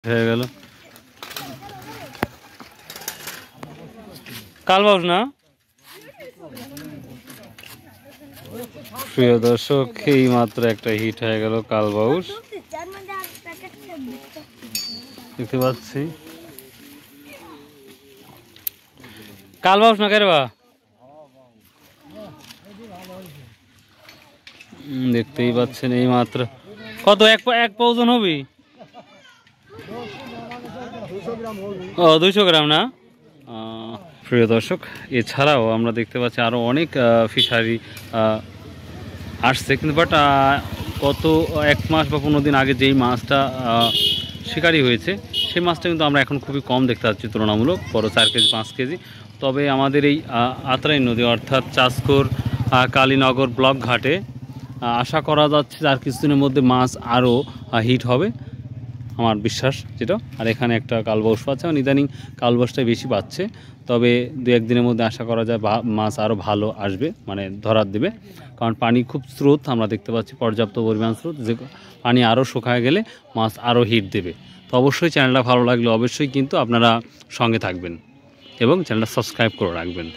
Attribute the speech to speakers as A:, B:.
A: হয়ে গেল কালবাউস না প্রিয় দর্শক, এই মাত্র একটা হিট হয়ে গেল কালবাউস দেখতে পাচ্ছি। কালবাউস না কেরবা দেখতেই পাচ্ছেন এই মাত্র কত এক ওজন হবে? ও 200 গ্রাম না। প্রিয় দর্শক, এছাড়াও আমরা দেখতে পাচ্ছি আরও অনেক ফিশারি আসছে, কিন্তু বাট গত 1 মাস বা 15 দিন আগে যেই মাছটা শিকারি হয়েছে সেই মাছটা কিন্তু আমরা এখন খুবই কম দেখতে পাচ্ছি তুলনামূলক, বড় 4 কেজি 5 কেজি। তবে আমাদের এই আত্রাই নদী অর্থাৎ চাষকোর কালীনগর ব্লক ঘাটে আশা করা যাচ্ছে আর কিছুদিনের মধ্যে মাছ আরও হিট হবে আমার বিশ্বাস যেটা। আর এখানে একটা কালবাউস পাচ্ছে, ইদানিং কালবাউসটাই বেশি পাচ্ছে, তবে 2-1 দিনের মধ্যে আশা করা যায় মাছ আরও ভালো আসবে, মানে ধরার দেবে। কারণ পানি খুব স্রোত আমরা দেখতে পাচ্ছি, পর্যাপ্ত পরিমাণ স্রোত, যে পানি আরও শুকায় গেলে মাছ আরও হিট দেবে। তো অবশ্যই চ্যানেলটা ভালো লাগলে অবশ্যই কিন্তু আপনারা সঙ্গে থাকবেন এবং চ্যানেলটা সাবস্ক্রাইব করে রাখবেন।